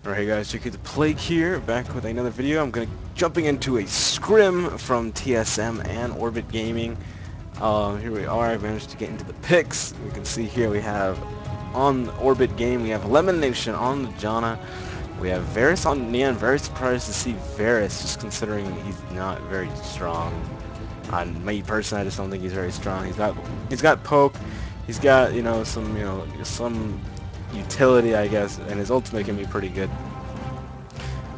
Alright guys, Jackie the Plague here, back with another video. I'm jumping into a scrim from TSM and Orbit Gaming. Here we are, I managed to get into the picks. You can see here we have, on Orbit Game, we have Elimination on the Janna. We have Varus on Neon. Very surprised to see Varus, just considering he's not very strong. Me personally, I just don't think he's very strong. He's got poke, he's got, some utility, I guess, and his ultimate can be pretty good.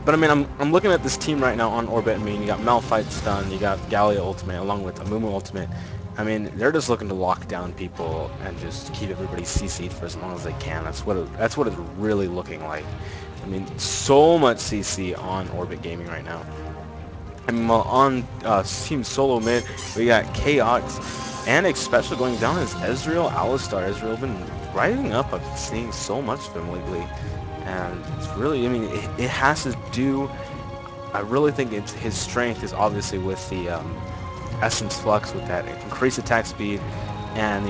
But I mean, I'm looking at this team right now on Orbit. I mean, you got Malphite stun, you got Gallia ultimate, along with Amumu ultimate. I mean, they're just looking to lock down people and just keep everybody CC'd for as long as they can. That's what it's really looking like. I mean, so much CC on Orbit Gaming right now. I mean, well, on Team Solo Mid, we got Chaos and especially going down is Ezreal, Alistar. Ezreal been rising up. I've been seeing so much of him lately. And it's really, I mean, it has to do, I really think his strength is obviously with the Essence Flux, with that increased attack speed and,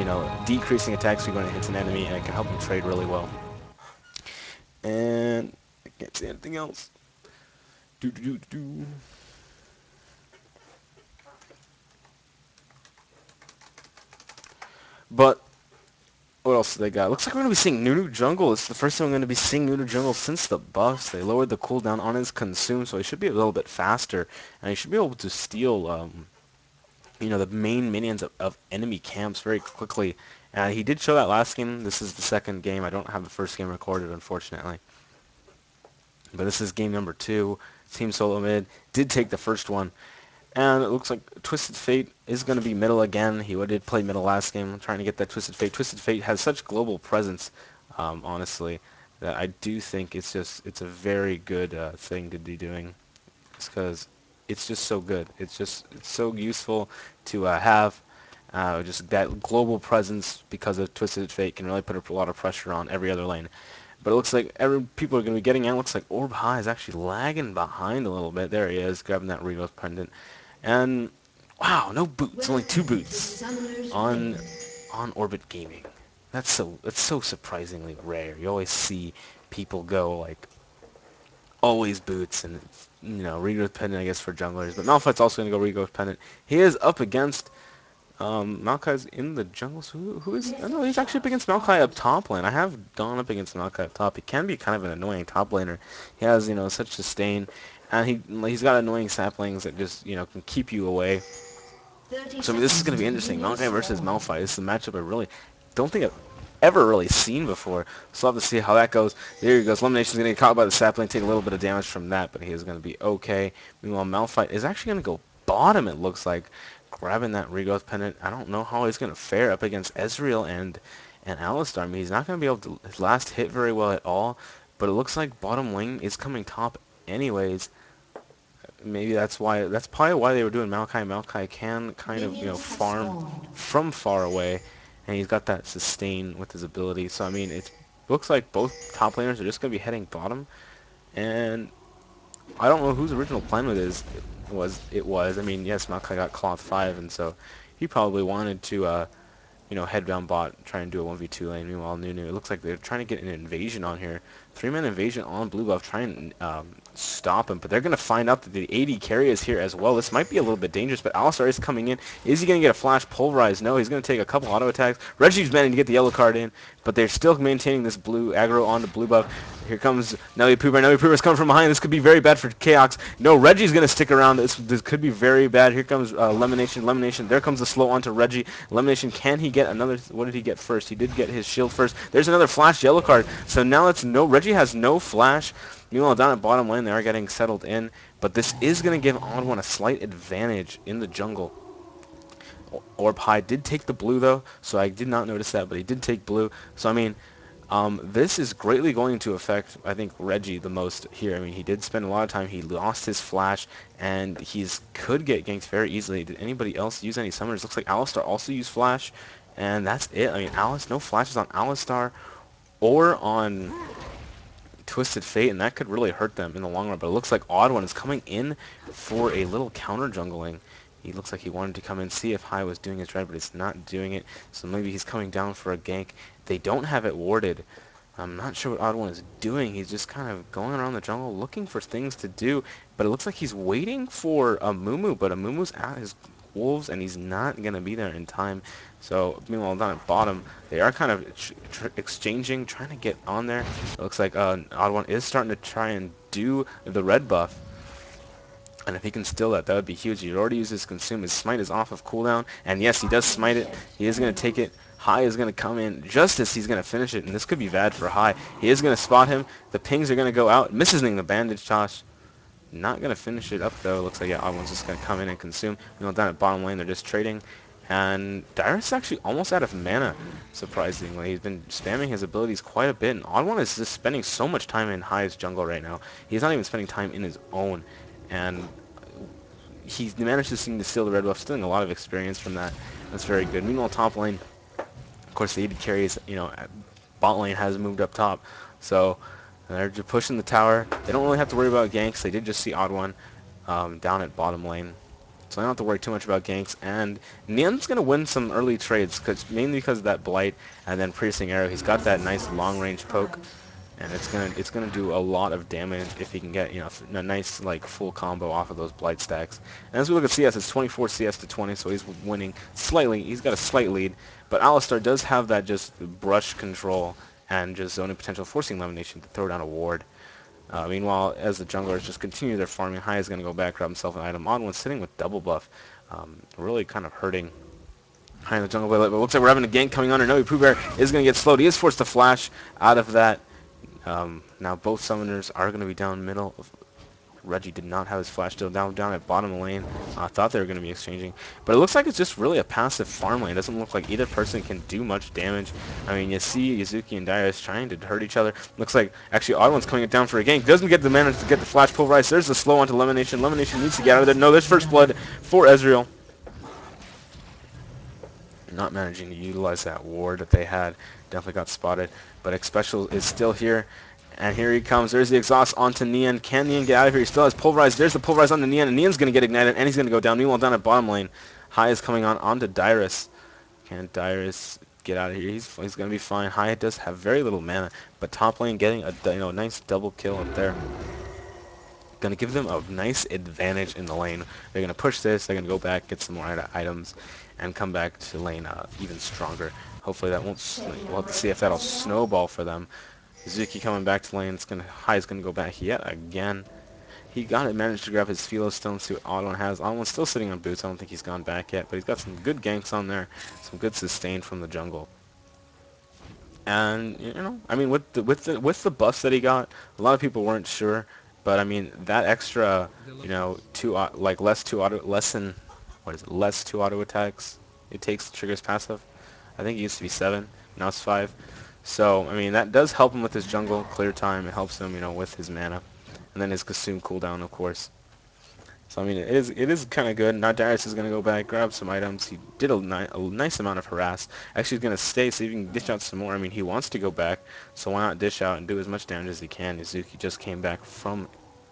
decreasing attack speed when it hits an enemy, and it can help him trade really well. And I can't say anything else. But what else do they got? Looks like we're going to be seeing Nunu Jungle. It's the first time we're going to be seeing Nunu Jungle since the buffs. They lowered the cooldown on his consume, so he should be a little bit faster. And he should be able to steal, the main minions of enemy camps very quickly. And he did show that last game. This is the second game. I don't have the first game recorded, unfortunately. But this is game number 2. Team Solo Mid did take the first one. And it looks like Twisted Fate is going to be middle again. He did play middle last game. I'm trying to get that Twisted Fate. Twisted Fate has such global presence, honestly, that I do think it's a very good thing to be doing. It's because it's just so good. It's so useful to have. Just that global presence because of Twisted Fate can really put a lot of pressure on every other lane. But it looks like people are going to be getting out. It looks like Orb High is actually lagging behind a little bit. There he is, grabbing that Regrowth Pendant. And, wow, no boots, only 2 boots on Orbit Gaming. That's so surprisingly rare. You always see people go, like, always boots and, Regrowth Pendant, I guess, for junglers. But Malphite's also going to go Regrowth Pendant. He is up against... Maokai's in the jungle, so who is... Oh, no, he's actually up against Maokai up top lane. I have gone up against Maokai up top. He can be kind of an annoying top laner. He has, such sustain, and he's got annoying saplings that just, can keep you away. So, I mean, this is going to be interesting. Maokai versus Malphite. This is a matchup I really don't think I've ever really seen before. So I'll have to see how that goes. There he goes. Elimination's going to get caught by the sapling, take a little bit of damage from that, but he is going to be okay. Meanwhile, Malphite is actually going to go bottom, it looks like, grabbing that Regrowth Pendant. I don't know how he's going to fare up against Ezreal and Alistar. I mean, he's not going to be able to his last hit very well at all, but it looks like bottom lane is coming top anyways. Maybe that's probably why they were doing Maokai. Maokai can kind of, farm from far away, and he's got that sustain with his ability. So, I mean, it looks like both top laners are just going to be heading bottom, and I don't know whose original plan with this was. I mean, yes, Maokai got Cloth 5, and so he probably wanted to, head down bot, try and do a 1v2 lane. Meanwhile, Nunu, it looks like they're trying to get an invasion on here. 3-man invasion on blue buff, try and stop him. But they're going to find out that the AD carry is here as well. This might be a little bit dangerous, but Alistar is coming in. Is he going to get a flash pulverize? No, he's going to take a couple auto attacks. Reggie's managing to get the yellow card in, but they're still maintaining this blue aggro onto blue buff. Here comes Nelly Pooper. Nelly Pooper's coming from behind. This could be very bad for Chaos. No, Reggie's going to stick around. This could be very bad. Here comes Elimination. Elimination. There comes the slow onto Reggie. Elimination. Can he get another? What did he get first? He did get his shield first. There's another flash yellow card. So now it's no. Reggie has no flash. Meanwhile, down at bottom lane, they are getting settled in. But this is going to give Odd One a slight advantage in the jungle. Orb High did take the blue, though, so I did not notice that, but he did take blue. So, I mean, this is greatly going to affect, I think, Reggie the most here. I mean, he did spend a lot of time. He lost his flash, and could get ganked very easily. Did anybody else use any summoners? Looks like Alistar also used flash, and that's it. I mean, no flashes on Alistar or on Twisted Fate, and that could really hurt them in the long run. But it looks like Odd One is coming in for a little counter jungling. He looks like he wanted to come in, see if High was doing his right, but he's not doing it. So maybe he's coming down for a gank. They don't have it warded. I'm not sure what Odd One is doing. He's just kind of going around the jungle looking for things to do. But it looks like he's waiting for a Mumu, but a Mumu's at his wolves, and he's not going to be there in time. So, meanwhile, down at bottom, they are kind of exchanging, trying to get on there. It looks like Odd One is starting to try and do the red buff. And if he can steal that, that would be huge. He already used his consume. His smite is off of cooldown. And yes, he does smite it. He is going to take it. High is going to come in just as he's going to finish it. And this could be bad for High. He is going to spot him. The pings are going to go out. Misses the bandage toss. Not going to finish it up, though. Looks like, yeah, Odd One's just going to come in and consume. You know, down at bottom lane, they're just trading. And Dyrus is actually almost out of mana, surprisingly. He's been spamming his abilities quite a bit. And Odd One is just spending so much time in High's jungle right now. He's not even spending time in his own. And he managed to seem to steal the red buff, stealing a lot of experience from that. That's very good. Meanwhile, top lane, of course, the AD carries, you know, bot lane has moved up top. So they're just pushing the tower. They don't really have to worry about ganks. They did just see Odd One down at bottom lane. So I don't have to worry too much about ganks. And Neon's going to win some early trades, mainly because of that Blight and then Piercing Arrow. He's got that nice long-range poke. And it's gonna do a lot of damage if he can get, you know, a nice like full combo off of those Blight stacks. And as we look at CS, it's 24 CS to 20, so he's winning slightly. He's got a slight lead, but Alistar does have that just brush control and just zoning potential, forcing Elimination to throw down a ward. Meanwhile, as the junglers just continue their farming, High is gonna go back, grab himself an item. Odd One sitting with double buff, really kind of hurting High in the jungle. But it looks like we're having a gank coming on. Or no, Pooh Bear is gonna get slowed. He is forced to flash out of that. Now both summoners are going to be down middle. Reggie did not have his flash still down at bottom lane. I thought they were going to be exchanging. But it looks like it's just really a passive farm lane. It doesn't look like either person can do much damage. I mean, you see Yuzuki and Dyrus trying to hurt each other. Looks like actually Odd One's coming down for a gank. Doesn't get the manage to get the flash pulverized. There's the slow onto Elimination. Elimination needs to get out of there. No, there's first blood for Ezreal. Not managing to utilize that ward that they had. Definitely got spotted. But X-Special is still here. And here he comes. There's the exhaust onto Neon. Can Neon get out of here? He still has pulverized. There's the pulverize onto Neon. And Neon's going to get ignited. And he's going to go down. Meanwhile, down at bottom lane, High is coming on onto Dyrus. Can Dyrus get out of here? He's going to be fine. High does have very little mana. But top lane getting a nice double kill up there. Going to give them a nice advantage in the lane. They're going to push this. They're going to go back, get some more items, and come back to lane even stronger. Hopefully that won't. We'll have to see if that'll snowball for them. Zuki coming back to lane. High's gonna go back yet again. He managed to grab his Philo Stone, see what Odd One has. Odd One's still sitting on boots. I don't think he's gone back yet, but he's got some good ganks on there, some good sustain from the jungle. And you know, I mean, with the buffs that he got, a lot of people weren't sure, but I mean that extra, you know, less two auto attacks it takes to trigger his passive. I think it used to be 7, now it's 5. So, I mean, that does help him with his jungle clear time. It helps him, you know, with his mana. And then his consume cooldown, of course. So, I mean, it is kind of good. Now Darius is going to go back, grab some items. He did a nice amount of harass. Actually, he's going to stay so he can dish out some more. I mean, he wants to go back, so why not dish out and do as much damage as he can? Izuki just came back from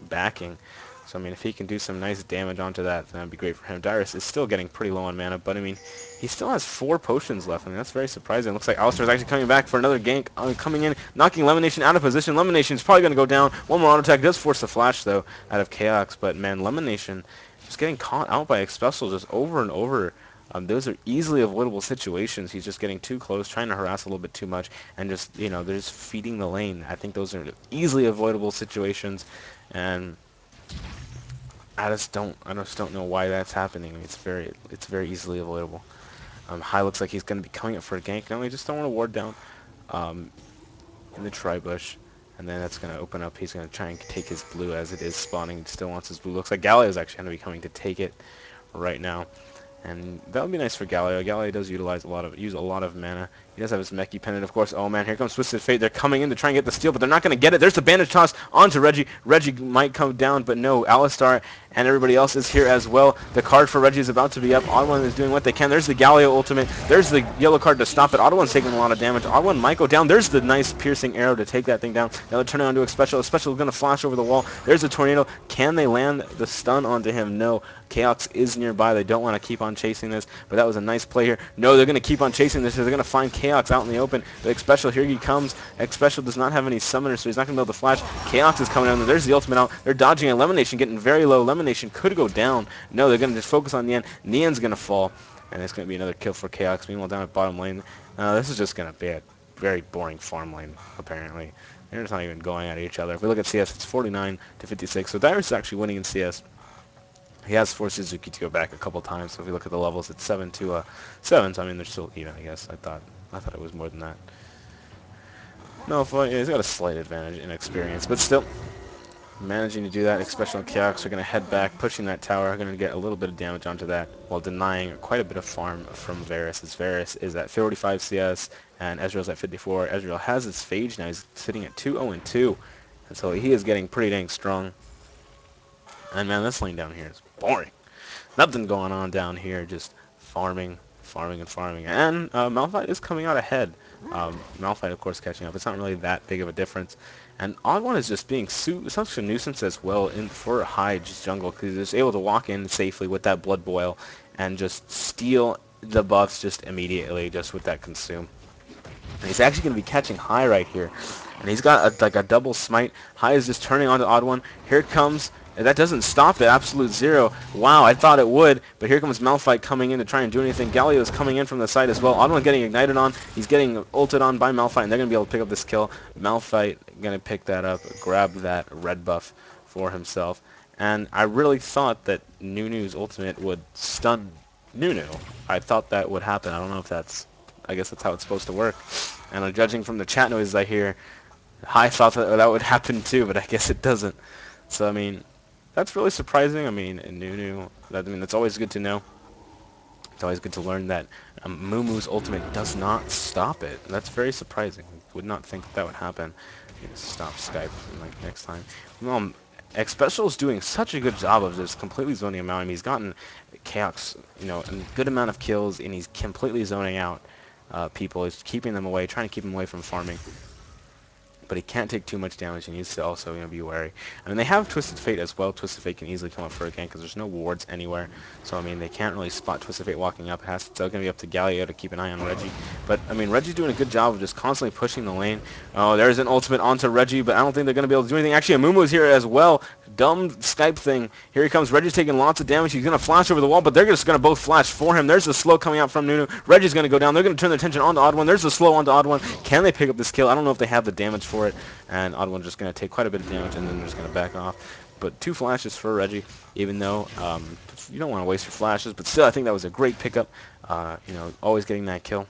backing. So, I mean, if he can do some nice damage onto that, then that'd be great for him. Dyrus is still getting pretty low on mana, but, I mean, he still has 4 potions left. I mean, that's very surprising. It looks like Alistar is actually coming back for another gank. Coming in, knocking Lemonation out of position. Lemonation is probably going to go down. One more auto attack. Does force the flash, though, out of Chaos. But, man, Lemonation just getting caught out by X-Special just over and over. Those are easily avoidable situations. He's just getting too close, trying to harass a little bit too much, and just, you know, they're just feeding the lane. I think those are easily avoidable situations, and I just don't know why that's happening. It's very easily avoidable. High looks like he's going to be coming up for a gank. No, he just don't want to ward down in the tri-bush. And then that's going to open up. He's going to try and take his blue as it is spawning. He still wants his blue. Looks like Galio is actually going to be coming to take it right now. And that would be nice for Galio. Galio does use a lot of mana. He does have his Meki pendant, of course. Oh man, here comes Twisted Fate. They're coming in to try and get the steal, but they're not going to get it. There's the bandage toss onto Reggie. Reggie might come down, but no. Alistar and everybody else is here as well. The card for Reggie is about to be up. Odd1 is doing what they can. There's the Galio ultimate. There's the yellow card to stop it. Odd1's taking a lot of damage. Odd1 might go down. There's the nice piercing arrow to take that thing down. Now they're turning onto a special. A special is going to flash over the wall. There's a tornado. Can they land the stun onto him? No. Chaos is nearby. They don't want to keep on chasing this, but that was a nice play here. No, they're going to keep on chasing this. They're going to find Chaos out in the open. The X Special, here he comes. X Special does not have any summoners, so he's not going to be able to flash. Chaos is coming down. There's the ultimate out. They're dodging Elimination, getting very low. Elimination could go down. No, they're going to just focus on Nian. Nian's going to fall, and it's going to be another kill for Chaos. Meanwhile, down at bottom lane, this is just going to be a very boring farm lane, apparently. They're just not even going at each other. If we look at CS, it's 49 to 56, so Dyrus is actually winning in CS. He has forced Suzuki to go back a couple times. So if we look at the levels, it's 7 to 7. So I mean, they're still even, I guess. I thought it was more than that. No, he's got a slight advantage in experience, but still managing to do that. Especially Chaos are going to head back, pushing that tower. Going to get a little bit of damage onto that while denying quite a bit of farm from Varus. As Varus is at 45 CS and Ezreal's at 54. Ezreal has his Phage now. He's sitting at 2-0-2, and so he is getting pretty dang strong. And man, this lane down here is boring. Nothing going on down here, just farming. And Malphite is coming out ahead. Malphite, of course, catching up. It's not really that big of a difference. And Odd1 is just being such a nuisance as well for high jungle, because he's just able to walk in safely with that Blood Boil and just steal the buffs just immediately, just with that consume. And he's actually going to be catching High right here. And he's got like a double smite. High is just turning on to Odd1. Here it comes. That doesn't stop it. Absolute zero. Wow, I thought it would, but here comes Malphite coming in to try and do anything. Galio is coming in from the side as well. Odd1 getting ignited on. He's getting ulted on by Malphite, and they're going to be able to pick up this kill. Malphite going to pick that up, grab that red buff for himself. And I really thought that Nunu's ultimate would stun Nunu. I thought that would happen. I don't know if that's... I guess that's how it's supposed to work. And judging from the chat noises I hear, I thought that would happen too, but I guess it doesn't. So, I mean... That's really surprising. I mean, Nunu, that's always good to know. It's always good to learn that Mumu's ultimate does not stop it. That's very surprising. Would not think that would happen. Stop Skype like next time. X Special is doing such a good job of just completely zoning him out. I mean, he's gotten Chaos, a good amount of kills, and he's completely zoning out people. He's keeping them away, trying to keep them away from farming. But he can't take too much damage. He needs to also be wary. I mean, they have Twisted Fate as well. Twisted Fate can easily come up for a gank because there's no wards anywhere. So, I mean, they can't really spot Twisted Fate walking up. It's still going to be up to Galio to keep an eye on Reggie. But, I mean, Reggie's doing a good job of just constantly pushing the lane. Oh, there's an ultimate onto Reggie, but I don't think they're going to be able to do anything. Actually, Amumu's here as well. Dumb Skype thing. Here he comes. Reggie's taking lots of damage. He's going to flash over the wall, but they're just going to both flash for him. There's the slow coming out from Nunu. Reggie's going to go down. They're going to turn their attention onto Odd1. There's the slow onto Odd1. Can they pick up this kill? I don't know if they have the damage for it. And Odd1's just going to take quite a bit of damage, and then they're just going to back off. But 2 flashes for Reggie, even though you don't want to waste your flashes. But still, I think that was a great pickup. Always getting that kill.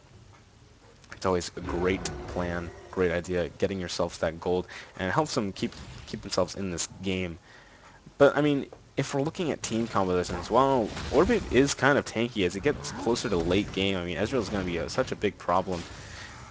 It's always a great plan, great idea, getting yourself that gold. And it helps them keep themselves in this game. But, I mean, if we're looking at team compositions, well, Orbit is kind of tanky as it gets closer to late game. I mean, Ezreal's going to be such a big problem.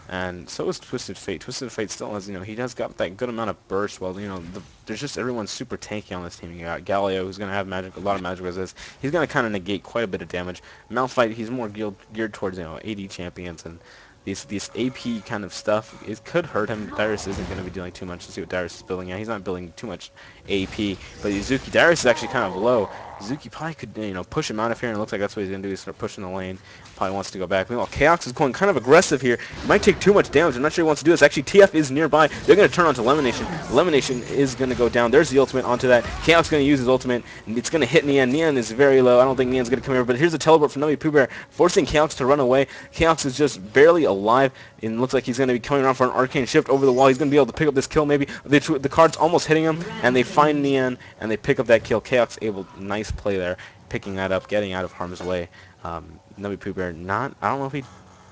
And so is Twisted Fate. Twisted Fate still has, he has got that good amount of burst. Well, there's just everyone's super tanky on this team. You got Galio, who's going to have a lot of magic resist. He's going to kind of negate quite a bit of damage. Malphite, he's more geared towards, AD champions, and these AP kind of stuff, it could hurt him. Dyrus isn't going to be dealing too much. Let's see what Dyrus is building. Yeah, he's not building too much AP, but Yuzuki, Dyrus is actually kind of low. Yuzuki probably could, push him out of here, and it looks like that's what he's going to do. He's start pushing the lane. Probably wants to go back. Meanwhile, Chaos is going kind of aggressive here. He might take too much damage. I'm not sure he wants to do this. Actually, TF is nearby. They're going to turn onto Elimination. Elimination is going to go down. There's the ultimate onto that. Chaos is going to use his ultimate, and it's going to hit Nian. Nian is very low. I don't think Nian's going to come here, but here's a teleport from Navi Pooh Bear, forcing Chaos to run away. Chaos is just barely alive, and looks like he's going to be coming around for an arcane shift over the wall. He's going to be able to pick up this kill maybe. The card's almost hitting him, and they find Nian, and they pick up that kill. Chaos able, nice play there, picking that up, getting out of harm's way. Navi Pooh Bear, I don't know if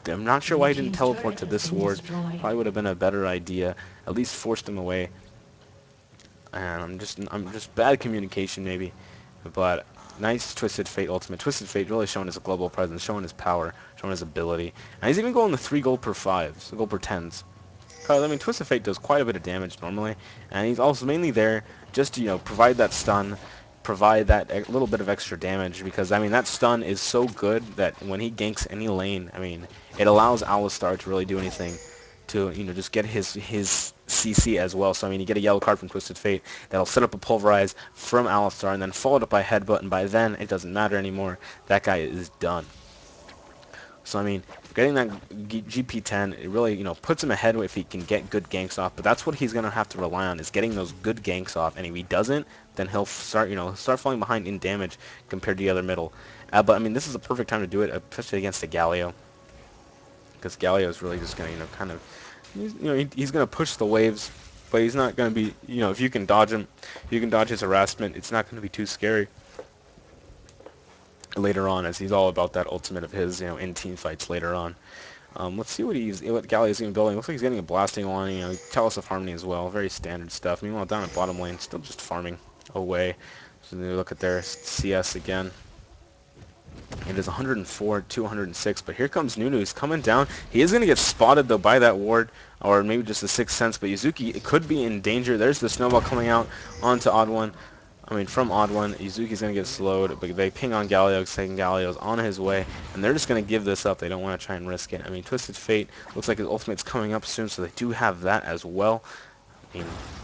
I'm not sure why he didn't teleport to this ward. Probably would have been a better idea. At least forced him away. And I'm just bad communication maybe. But nice Twisted Fate ultimate. Twisted Fate really showing his global presence, showing his power, showing his ability. And he's even going to 3 gold per 5s, gold per 10s. I mean, Twisted Fate does quite a bit of damage normally, and he's also mainly there just to, provide that stun, provide that little bit of extra damage, because I mean that stun is so good that when he ganks any lane, I mean it allows Alistar to really do anything to just get his CC as well. So I mean you get a yellow card from Twisted Fate that'll set up a pulverize from Alistar and then followed up by headbutt, and by then it doesn't matter anymore. That guy is done. So I mean, getting that GP10, it really puts him ahead if he can get good ganks off. But that's what he's gonna have to rely on, is getting those good ganks off. And if he doesn't, then he'll start falling behind in damage compared to the other middle. But I mean, this is a perfect time to do it, especially against a Galio, because Galio is really just gonna kind of he's gonna push the waves, but he's not gonna be if you can dodge him, you can dodge his harassment. It's not gonna be too scary later on, as he's all about that ultimate of his, in team fights later on. Let's see what Galio's even building. Looks like he's getting a blasting one, Chalice of Harmony as well. Very standard stuff. Meanwhile, down at bottom lane, still just farming away. So we look at their CS again. It is 104, 206, but here comes Nunu. He's coming down. He is going to get spotted, though, by that ward, or maybe just a Sixth Sense, but Yuzuki could be in danger. There's the snowball coming out onto Odd One. From Odd One, Yuzuki's going to get slowed, but they ping on Galio, saying Galio's on his way, and they're just going to give this up. They don't want to try and risk it. Twisted Fate looks like his ultimate's coming up soon, so they do have that as well.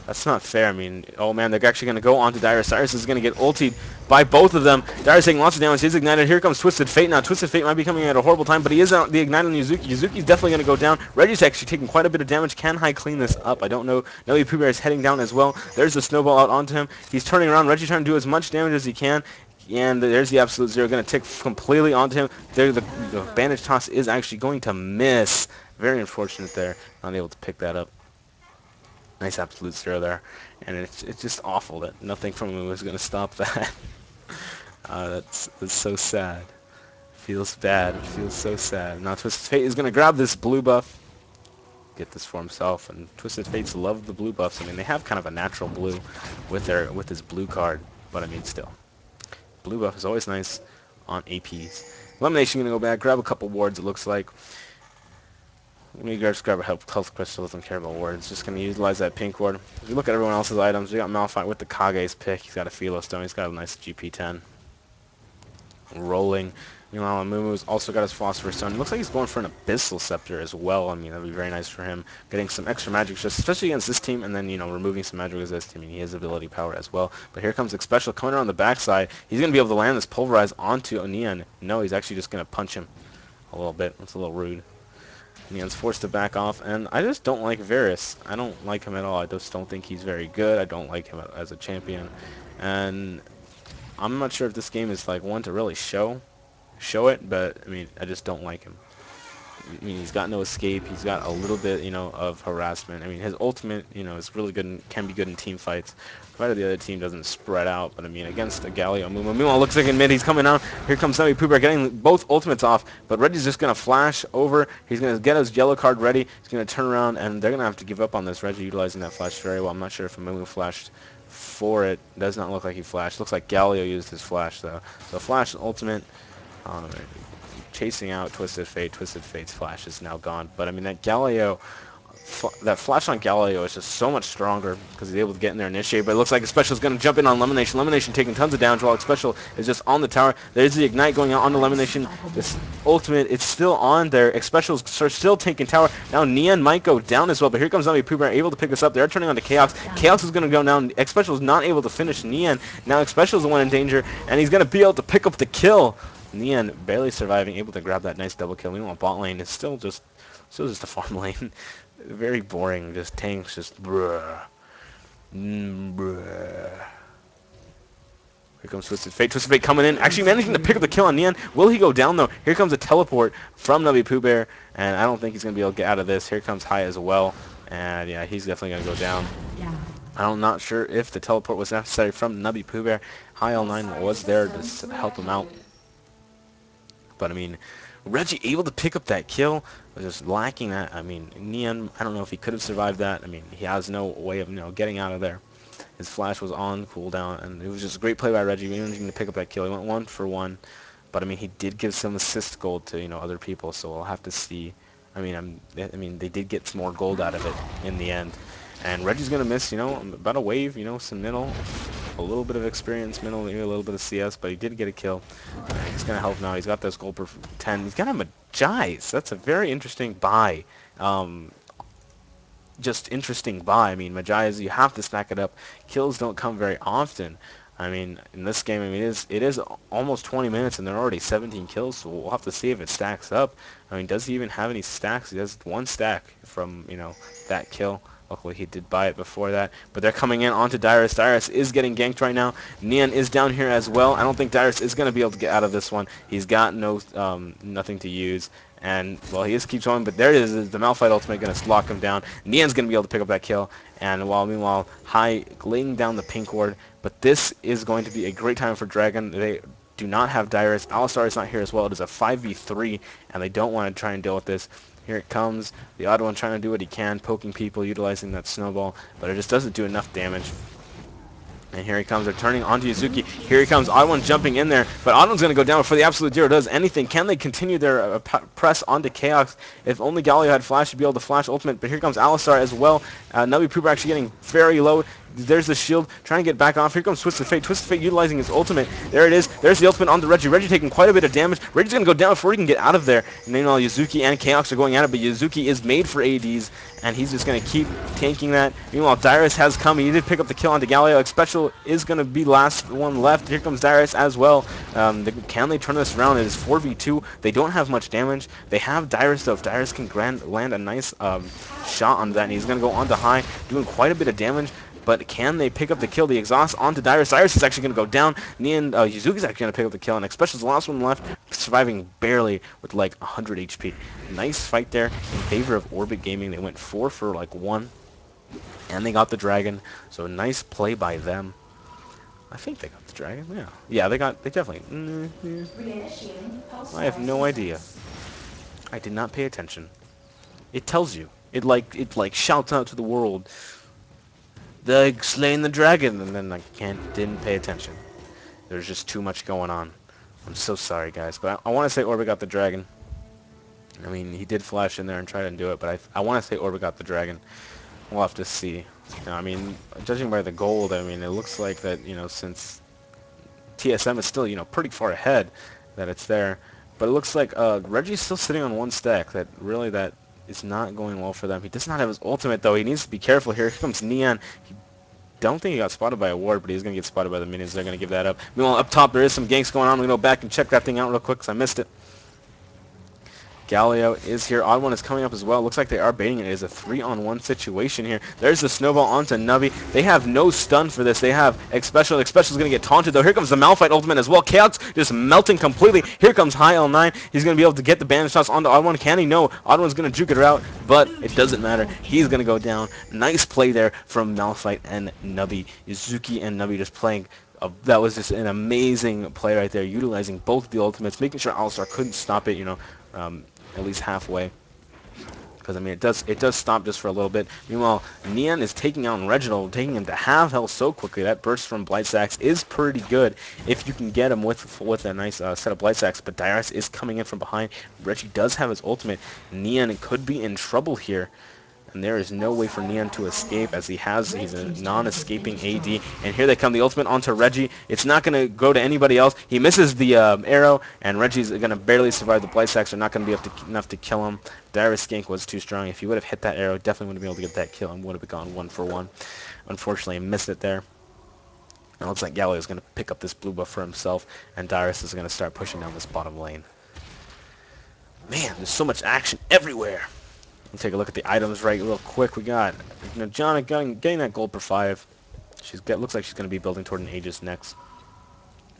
That's not fair. Oh man, they're actually going to go on to Dyrus. Dyrus is going to get ultied by both of them. Dyrus taking lots of damage. He's ignited. Here comes Twisted Fate now. Twisted Fate might be coming at a horrible time, but he is out the ignite on Yuzuki. Yuzuki's definitely going to go down. Reggie's actually taking quite a bit of damage. Can High clean this up? I don't know. Nelly Pooh Bear is heading down as well. There's the snowball out onto him. He's turning around. Reggie trying to do as much damage as he can. And there's the Absolute Zero going to tick completely onto him. There, the bandage toss is actually going to miss. Very unfortunate there. Not able to pick that up. Nice Absolute Zero there, and it's just awful that nothing from him was going to stop that. That's so sad. Feels bad. It feels so sad. Now Twisted Fate is going to grab this blue buff, get this for himself, and Twisted Fates love the blue buffs. They have kind of a natural blue with his blue card, but still, blue buff is always nice on APs. Elimination going to go back, grab a couple wards. It looks like. Let me just grab a health crystal. Doesn't care about wards. Just going to utilize that pink ward. If you look at everyone else's items, we got Malphite with the Kage's pick. He's got a Philo Stone. He's got a nice GP10. Rolling. Meanwhile, Amumu's also got his Philosopher's Stone. It looks like he's going for an Abyssal Scepter as well. That'd be very nice for him. Getting some extra magic, especially against this team, and then, removing some magic against this team. He has ability power as well. But here comes Xpecial coming around the backside. He's going to be able to land this Pulverize onto Neon. No, he's actually just going to punch him a little bit. That's a little rude. Neon's forced to back off, and I just don't like Varus. I don't like him at all. I just don't think he's very good. I don't like him as a champion, and I'm not sure if this game is like one to really show it, but I just don't like him. He's got no escape. He's got a little bit, of harassment. His ultimate, is really good and can be good in team fights, provided the other team doesn't spread out. But against a Galio, Mumu looks like in mid. He's coming out. Here comes Sammy Pooh Bear getting both ultimates off. But Reggie's just gonna flash over. He's gonna get his yellow card ready. He's gonna turn around, and they're gonna have to give up on this. Reggie utilizing that flash very well. I'm not sure if Mumu flashed for it. Does not look like he flashed. Looks like Galio used his flash though. So flash ultimate. Chasing out Twisted Fate. Twisted Fate's flash is now gone. But that Galio, that flash on Galio is just so much stronger because he's able to get in there and initiate. But it looks like Xpecial is going to jump in on Elimination. Elimination taking tons of damage while Xpecial is just on the tower. There's the Ignite going out on Elimination. This ultimate, it's still on there. Xpecial's still taking tower. Now Neon might go down as well. But here comes Zombie Pooh Bear able to pick this up. They're turning on to Chaos. Chaos is going to go down. Xpecial is not able to finish Neon. Now Xpecial is the one in danger, and he's going to be able to pick up the kill. Neon barely surviving, able to grab that nice double kill. Meanwhile, bot lane is still just a farm lane. Very boring, just tanks, just bruh. Bruh. Here comes Twisted Fate. Twisted Fate coming in, actually managing to pick up the kill on Neon. Will he go down though? Here comes a teleport from Nubby Pooh Bear, and I don't think he's going to be able to get out of this. Here comes High as well, and yeah, he's definitely going to go down. I'm not sure if the teleport was necessary from Nubby Pooh Bear. High L9 was there to help him out. But Reggie able to pick up that kill, was just lacking that. Neon, I don't know if he could have survived that. He has no way of getting out of there. His flash was on cooldown, and it was just a great play by Reggie, managing to pick up that kill. He went 1 for 1, but he did give some assist gold to other people, so we'll have to see. They did get some more gold out of it in the end. And Reggie's gonna miss, about a wave, some middle. a little bit of experience, maybe a little bit of CS, but he did get a kill. He's going to help now. He's got this gold per 10. He's got a Magize. That's a very interesting buy. Just interesting buy. I mean, Magize, you have to stack it up. Kills don't come very often. I mean, in this game, I mean, it is almost 20 minutes, and there are already 17 kills, so we'll have to see if it stacks up. I mean, does he even have any stacks? He has one stack from, you know, that kill. Luckily, he did buy it before that. But they're coming in onto Dyrus. Dyrus is getting ganked right now. Neon is down here as well. I don't think Dyrus is going to be able to get out of this one. He's got nothing to use. And, well, he just keeps going, but there it is. The Malphite ultimate going to lock him down. Neon's going to be able to pick up that kill. And meanwhile, High laying down the pink ward. But this is going to be a great time for Dragon. They do not have Dyrus. Alistar is not here as well. It is a 5v3, and they don't want to try and deal with this. Here it comes. The odd one trying to do what he can, poking people, utilizing that snowball, but it just doesn't do enough damage. And here he comes. They're turning onto Yuzuki. Here he comes. Odd one jumping in there. But Odd one's going to go down before the Absolute Zero does anything. Can they continue their press onto Chaos? If only Galio had Flash, he'd be able to Flash Ultimate. But here comes Alistar as well. Navi Pooper actually getting very low. There's the shield. Trying to get back off. Here comes Twisted Fate. Twisted Fate utilizing his ultimate. There it is. There's the ultimate onto Reggie. Reggie taking quite a bit of damage. Reggie's going to go down before he can get out of there. And meanwhile, Yuzuki and Chaos are going at it. But Yuzuki is made for ADs. And he's just going to keep tanking that. Meanwhile, Dyrus has come. He did pick up the kill onto Galio. Special is going to be last one left. Here comes Dyrus as well. Can they turn this around? It is 4v2. They don't have much damage. They have Dyrus, though. If Dyrus can land a nice shot on that, and he's going to go onto High, doing quite a bit of damage. But can they pick up the kill? The exhaust onto Dyrus. Dyrus is actually going to go down. Neon, Yuzuki's actually going to pick up the kill. And Special's the last one left, surviving barely with like 100 HP. Nice fight there in favor of Orbit Gaming. They went 4 for like 1. And they got the dragon. So nice play by them. I think they got the dragon. Yeah. Yeah, they definitely. I have no idea. I did not pay attention. It tells you. It like shouts out to the world. They slain the dragon, and then I didn't pay attention. There's just too much going on. I'm so sorry, guys, but I want to say Orbit got the dragon. I mean, he did flash in there and try to do it, but I want to say Orbit got the dragon. We'll have to see. You know, I mean, judging by the gold, I mean, it looks like that, you know, since TSM is still, you know, pretty far ahead, that it's there. But it looks like Reggie's still sitting on 1 stack. That is not going well for them. He does not have his ultimate, though. He needs to be careful here. Here comes Neon. Don't think he got spotted by a ward, but he's going to get spotted by the minions. They're going to give that up. Meanwhile, up top, there is some ganks going on. We're going to go back and check that thing out real quick because I missed it. Galio is here. Odd one is coming up as well. Looks like they are baiting it. It is a 3-on-1 situation here. There's the snowball onto Navi. They have no stun for this. They have Xpecial. Xpecial's going to get taunted, though. Here comes the Malphite ultimate as well. Chaos just melting completely. Here comes High L9. He's going to be able to get the bandage shots onto Odd one. Can he? No. Odd one's going to juke it out, but it doesn't matter. He's going to go down. Nice play there from Malphite and Navi. Yuzuki and Navi just playing. That was just an amazing play right there, utilizing both the ultimates, making sure Alistar couldn't stop it, you know, at least halfway. Because, I mean, it does stop just for a little bit. Meanwhile, Neon is taking out Reginald, taking him to half health so quickly. That burst from Blight Sacks is pretty good if you can get him with a nice set of Blight Sacks. But Dyrus is coming in from behind. Reggie does have his ultimate. Neon could be in trouble here. And there is no way for Neon to escape, as he's a non-escaping AD. And here they come, the ultimate onto Reggie. It's not going to go to anybody else. He misses the arrow, and Reggie's going to barely survive. The Blight Sacks are not going to be enough to kill him. Dyrus Gank was too strong. If he would have hit that arrow, definitely would have been able to get that kill and would have gone 1 for 1. Unfortunately, he missed it there. It looks like Galio is going to pick up this blue buff for himself, and Dyrus is going to start pushing down this bottom lane. Man, there's so much action everywhere. Let's take a look at the items real quick. We got, you know, Jana getting that gold per 5. Looks like she's going to be building toward an Aegis next.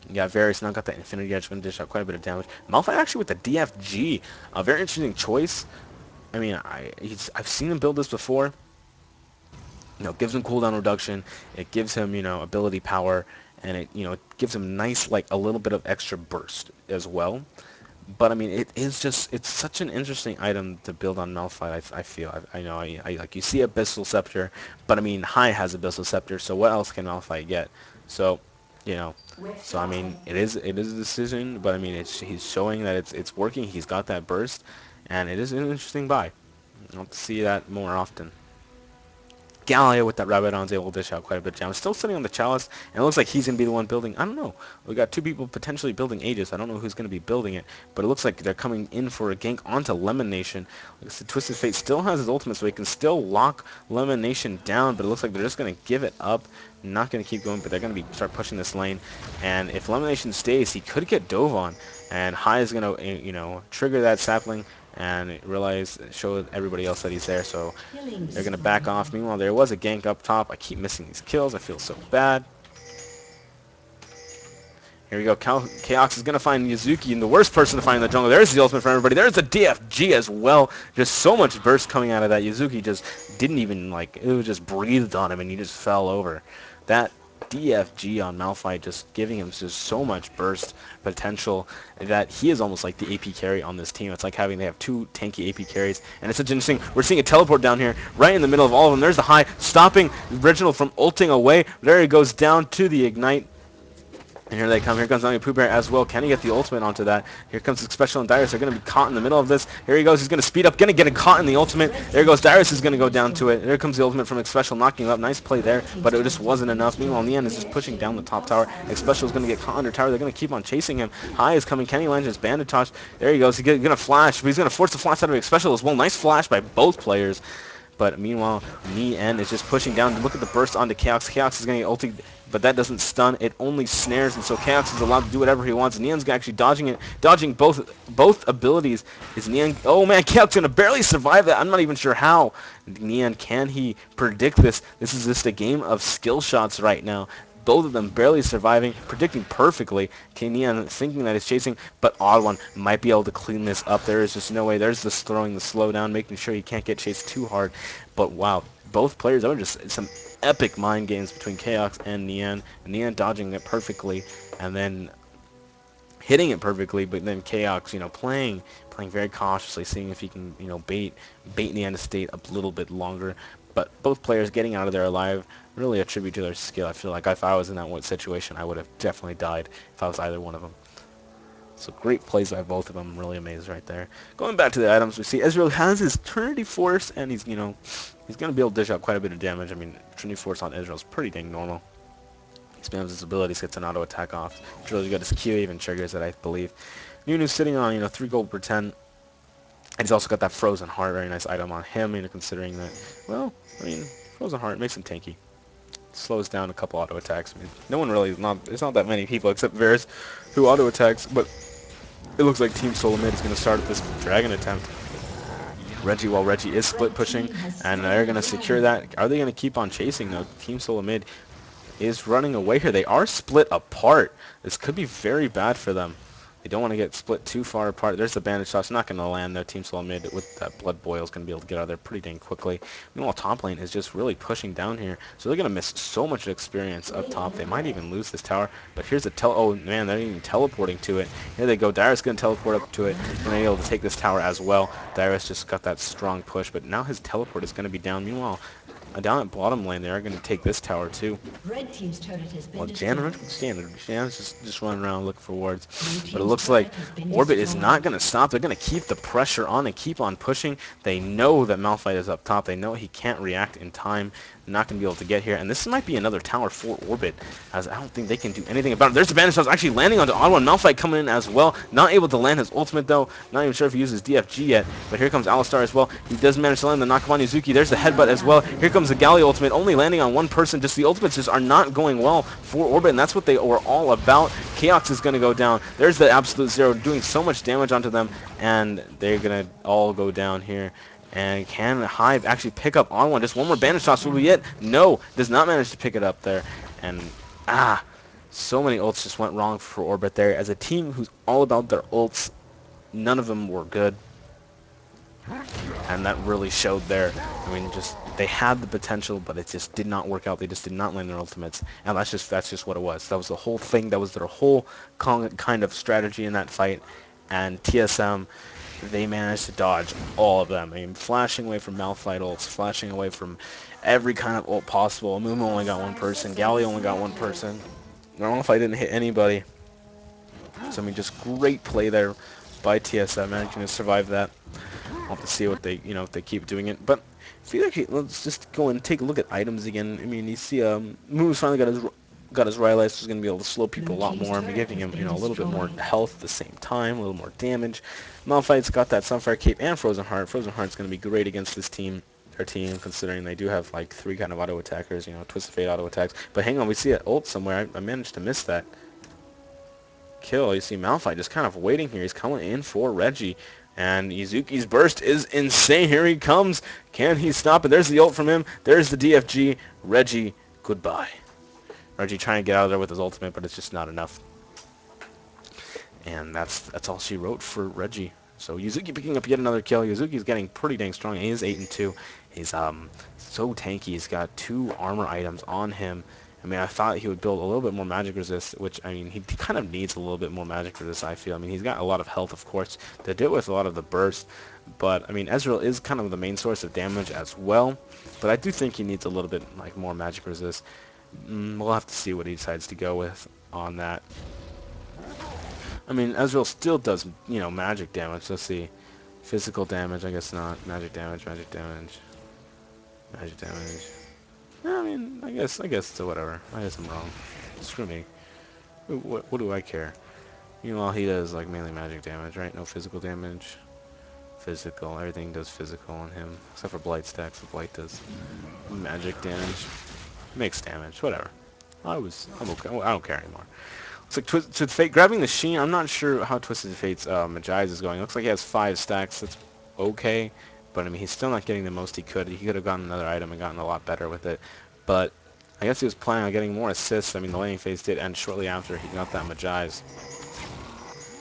You got Varys now got that Infinity Edge, going to dish out quite a bit of damage. Malphite actually with the DFG, a very interesting choice. I mean, I've seen him build this before. You know, it gives him cooldown reduction. It gives him, you know, ability power, and it gives him nice, like, a little bit of extra burst as well. But I mean, it's such an interesting item to build on Malphite. I feel. I know. I like, you see Abyssal Scepter, but I mean, High has Abyssal Scepter, so what else can Malphite get? So, you know, so I mean, it is a decision, but I mean, he's showing that it's working. He's got that burst, and it is an interesting buy. I'll see that more often. Gallia with that Rabadon is able to dish out quite a bit of damage. Still sitting on the Chalice, and it looks like he's going to be the one building. I don't know. We got two people potentially building Aegis. I don't know who's going to be building it, but it looks like they're coming in for a gank onto Lemon Nation. Like I said, Twisted Fate still has his ultimate, so he can still lock Lemon Nation down, but it looks like they're just going to give it up. Not going to keep going, but they're going to start pushing this lane. And if Lemon Nation stays, he could get dove on, and High is going to, trigger that sapling and show everybody else that he's there, so they're going to back off. Meanwhile, there was a gank up top. I keep missing these kills. I feel so bad. Here we go. Chaos is going to find Yuzuki, and the worst person to find in the jungle. There's the ultimate for everybody. There's the DFG as well. Just so much burst coming out of that. Yuzuki just didn't even, it was just breathed on him, and he just fell over. That DFG on Malphite just giving him just so much burst potential that he is almost like the AP carry on this team. It's like they have two tanky AP carries, and it's such interesting. We're seeing a teleport down here right in the middle of all of them. There's the High stopping Reginald from ulting away. There he goes down to the ignite. And here they come. Here comes Pooh Bear as well. Can he get the ultimate onto that? Here comes the Special and Dyrus. They're going to be caught in the middle of this. Here he goes. He's going to speed up. Going to get caught in the ultimate. There goes Dyrus is going to go down to it. There comes the ultimate from Special, knocking him up. Nice play there, but it just wasn't enough. Meanwhile, Neon is just pushing down the top tower. Special is going to get caught under tower. They're going to keep on chasing him. High is coming. Kenny Lange is Banditosh. There he goes. He's going to flash, but he's going to force the flash out of Special as well. Nice flash by both players. But meanwhile, Neon is just pushing down. Look at the burst onto Chaos. Chaos is going to get ulti, but that doesn't stun. It only snares, and so Chaos is allowed to do whatever he wants. Neon's actually dodging it, dodging both abilities. Is Neon? Oh man, Chaos gonna barely survive that. I'm not even sure how. Neon, can he predict this? This is just a game of skill shots right now. Both of them barely surviving, predicting perfectly. Neon thinking that he's chasing, but Odd One might be able to clean this up. There is just no way. There's this throwing the slow down, making sure he can't get chased too hard. But wow, both players, that were just some epic mind games between Chaos and Neon. Neon dodging it perfectly, and then hitting it perfectly, but then Chaos, playing very cautiously, seeing if he can, bait Neon to stay a little bit longer. But both players getting out of there alive, really a tribute to their skill. I feel like if I was in that one situation, I would have definitely died if I was either one of them. So great plays by both of them. I'm really amazed right there. Going back to the items, we see Ezreal has his Trinity Force, and he's, he's going to be able to dish out quite a bit of damage. I mean, Trinity Force on Ezreal is pretty dang normal. He spams his abilities, gets an auto attack off. Really got his Q even triggers it, I believe. Nunu's sitting on, 3 gold per 10. And he's also got that Frozen Heart, very nice item on him, considering that, well, Frozen Heart makes him tanky. Slows down a couple auto attacks. No one really, there's not that many people except Varus who auto attacks, but it looks like Team Solo Mid is going to start this Dragon attempt. Reggie is split pushing, and they're going to secure that. Are they going to keep on chasing, though? Team Solo Mid is running away here. They are split apart. This could be very bad for them. They don't want to get split too far apart. There's the bandage shot's not going to land there. Team Soul Mid with that blood boil is going to be able to get out of there pretty dang quickly. Meanwhile, top lane is just really pushing down here. So they're going to miss so much experience up top. They might even lose this tower. But here's the oh man, they're even teleporting to it. Here they go. Dyrus going to teleport up to it. And they're able to take this tower as well. Dyrus just got that strong push. But now his teleport is going to be down. Meanwhile, down at bottom lane, they are going to take this tower too. Red team's turret has been Jan's just running around looking for wards. But it looks like Orbit is not going to stop. They're going to keep the pressure on and keep on pushing. They know that Malphite is up top. They know he can't react in time. Not going to be able to get here. And this might be another tower for Orbit, as I don't think they can do anything about it. There's the bandage shots actually landing onto Ottawa. Malphite coming in as well. Not able to land his ultimate, though. Not even sure if he uses DFG yet. But here comes Alistar as well. He does manage to land the Nakamani Yuzuki. There's the headbutt as well. Here comes the Galli ultimate, only landing on one person. Just the ultimates just are not going well for Orbit, and that's what they were all about. Chaos is going to go down. There's the Absolute Zero doing so much damage onto them, and they're going to all go down here. And can Hive actually pick up on one? Just one more bandage toss will be it. No, does not manage to pick it up there. And, so many ults just went wrong for Orbit there. As a team who's all about their ults, none of them were good. And that really showed there. They had the potential, but it just did not work out. They just did not land their ultimates. And that's just what it was. That was the whole thing. That was their whole kind of strategy in that fight. And TSM, they managed to dodge all of them. Flashing away from Malphite ults, flashing away from every kind of ult possible. Amumu only got one person. Galli only got one person. Malphite didn't hit anybody. So, just great play there by TSM, managing to survive that. I'll have to see what they, if they keep doing it. But I feel like let's just go and take a look at items again. I mean, you see, Moon's finally got his Rylai's, who's going to be able to slow people Blue a lot team's more. I mean, turret giving has him, been a little bit more destroyed. health at the same time, a little more damage. Malphite's got that Sunfire Cape and Frozen Heart. Frozen Heart's going to be great against this team. Their team, considering they do have like 3 kind of auto attackers, Twisted Fate auto attacks. But hang on, we see an ult somewhere. I managed to miss that kill. You see Malphite just kind of waiting here. He's coming in for Reggie. And Izuki's burst is insane. Here he comes. Can he stop it? There's the ult from him. There's the DFG. Reggie, goodbye. Reggie trying to get out of there with his ultimate, but it's just not enough. And that's all she wrote for Reggie. So Yuzuki picking up yet another kill. Yuzuki's getting pretty dang strong. He is 8-2. He's so tanky. He's got 2 armor items on him. I mean, I thought he would build a little bit more magic resist, which, I mean, he kind of needs a little bit more magic resist, I feel. I mean, he's got a lot of health, of course, to deal with a lot of the burst. But, I mean, Ezreal is kind of the main source of damage as well. But I do think he needs a little bit, like, more magic resist. We'll have to see what he decides to go with on that. I mean, Ezreal still does, magic damage. Let's see. Physical damage, I guess not. Magic damage, magic damage. Magic damage. I mean, I guess it's whatever. I guess I'm wrong. Screw me. What do I care? All he does, like, mainly magic damage, right? No physical damage. Physical. Everything does physical on him. Except for Blight stacks. The Blight does magic damage. Makes damage. Whatever. I'm okay. I don't care anymore. Looks like Twisted Fate grabbing the Sheen. I'm not sure how Twisted Fate's Magize is going. Looks like he has 5 stacks. That's okay. But, I mean, he's still not getting the most he could. He could have gotten another item and gotten a lot better with it. But I guess he was planning on getting more assists. I mean, the laning phase did end shortly after he got that Magize.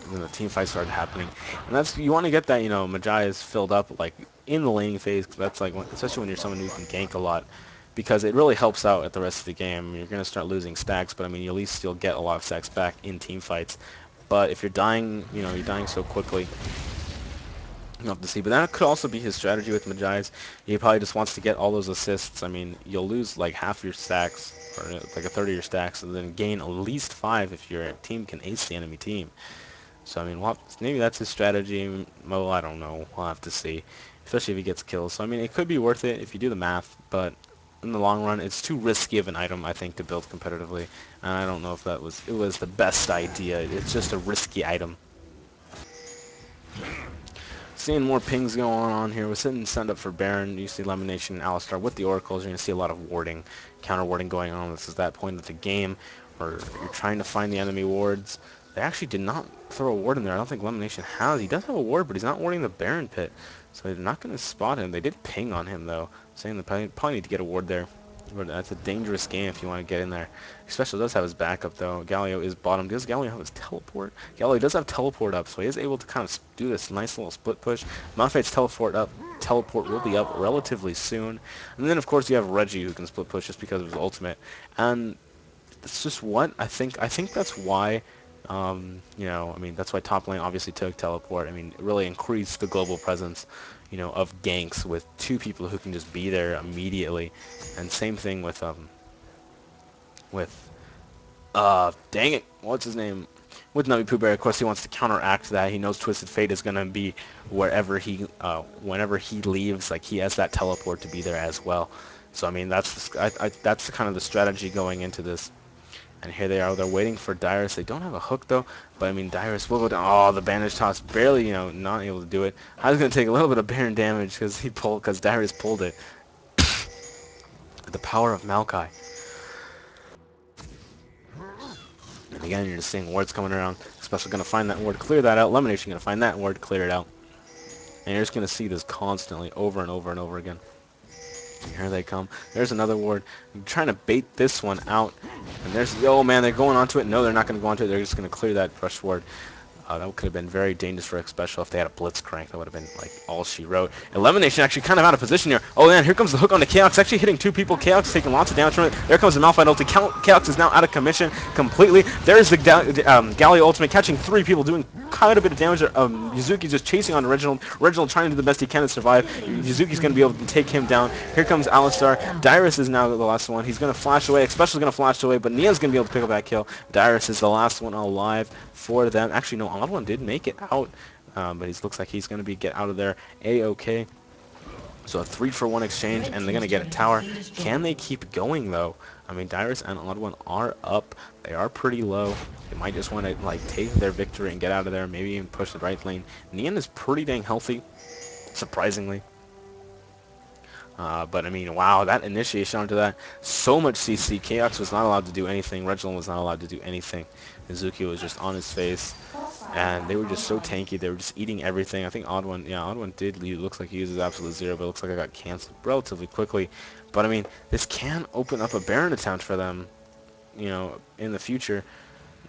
And then the team fight started happening. And that's, you want to get that, Magize filled up, like, in the laning phase. Cause that's, like, especially when you're someone who can gank a lot. Because it really helps out at the rest of the game. You're going to start losing stacks, but, I mean, at least still get a lot of stacks back in team fights. But if you're dying, you're dying so quickly, you'll have to see. But that could also be his strategy with Magize. He probably just wants to get all those assists. I mean, you'll lose like half your stacks, or like a third of your stacks, and then gain at least 5 if your team can ace the enemy team. So, I mean, maybe that's his strategy. Well, I don't know. We'll have to see. Especially if he gets kills. So, I mean, it could be worth it if you do the math, but in the long run, it's too risky of an item, I think, to build competitively. And I don't know if it was the best idea. It's just a risky item. Seeing more pings going on here. We're sitting set up for Baron. You see Lemonation and Alistar with the Oracles. You're going to see a lot of warding, counter warding going on. This is that point of the game where you're trying to find the enemy wards. They actually did not throw a ward in there. I don't think Lemonation has. He does have a ward, but he's not warding the Baron pit. So they're not going to spot him. They did ping on him, though, saying they probably need to get a ward there. But that's a dangerous game if you want to get in there. Especially does have his backup, though. Galio is bottom. Does Galio have his teleport? Galio does have teleport up, so he is able to kind of do this nice little split push. Malphite's teleport will be up relatively soon. And then, of course, you have Reggie who can split push just because of his ultimate. And that's just what I think that's why, I mean, that's why top lane obviously took teleport. I mean, it really increased the global presence, of ganks with 2 people who can just be there immediately. And same thing with dang it, what's his name? With Navi Pooh, of course, he wants to counteract that. He knows Twisted Fate is gonna be wherever whenever he leaves. Like, he has that teleport to be there as well. So I mean, that's that's kind of the strategy going into this. And here they are. They're waiting for Dyrus. They don't have a hook though, but I mean, Dyrus will go down. Oh, the bandage toss barely, not able to do it. I was gonna take a little bit of Baron damage because Dyrus pulled it. The power of Maokai. And again, you're just seeing wards coming around. Especially going to find that ward, clear that out. Lemonation going to find that ward, clear it out. And you're just going to see this constantly over and over and over again. And here they come. There's another ward. I'm trying to bait this one out. And there's, oh man, they're going onto it. No, they're not going to go onto it. They're just going to clear that brush ward. That could have been very dangerous for X Special if they had a Blitzcrank. That would have been like all she wrote. Elimination actually kind of out of position here. Oh man, here comes the hook on the Chaos. Actually hitting 2 people. Chaos taking lots of damage from it. There comes the Malphite ulti. Chaos is now out of commission completely. There's the Galio ultimate catching 3 people, doing quite a bit of damage. Yuzuki's just chasing on Reginald. Reginald trying to do the best he can to survive. Yuzuki's going to be able to take him down. Here comes Alistar. Dyrus is now the last one. He's going to flash away. X Special's going to flash away, but Nia's going to be able to pick up that kill. Dyrus is the last one alive for them. Actually, no, Odd One did make it out. but he looks like he's going to be get out of there A-okay. So a 3-for-1 exchange, Red and they're going team's to get a turret has tower. been Can destroyed. they keep going, though? I mean, Dyrus and Odd1 are up. They are pretty low. They might just want to, like, take their victory and get out of there, maybe even push the right lane. Nian is pretty dang healthy, surprisingly. But, I mean, wow, that initiation onto that. So much CC. Chaos was not allowed to do anything. Reginald was not allowed to do anything. Mizuki was just on his face. And they were just so tanky. They were just eating everything. I think Odd1, yeah, Odd1 did lead. Looks like he uses Absolute Zero, but it looks like I got canceled relatively quickly. But, I mean, this can open up a Baron attempt for them, you know, in the future.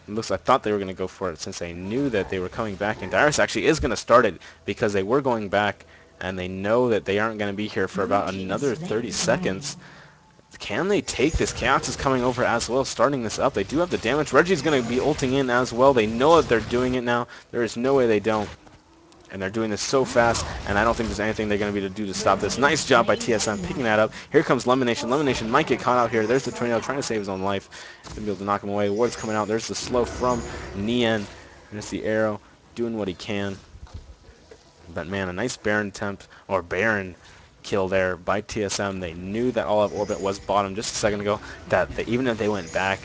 It looks, I thought they were going to go for it since they knew that they were coming back. And Dyrus actually is going to start it because they were going back, and they know that they aren't going to be here for Blue about team has another slain 30 the dragon. seconds. Can they take this? Chaos is coming over as well, starting this up. They do have the damage. Reggie's going to be ulting in as well. They know that they're doing it now. There is no way they don't. And they're doing this so fast, and I don't think there's anything they're going to be able to do to stop Red this. team has Nice job by slain TSM Baron picking Nashor. that up. Here comes Lemonation. Lemonation might get caught out here. There's the tornado trying to save his own life. Going to be able to knock him away. Ward's coming out. There's the slow from Nian. There's the arrow doing what he can. But man, a nice Baron attempt, or Baron kill there by TSM. They knew that all of Orbit was bottom just a second ago, that even if they went back,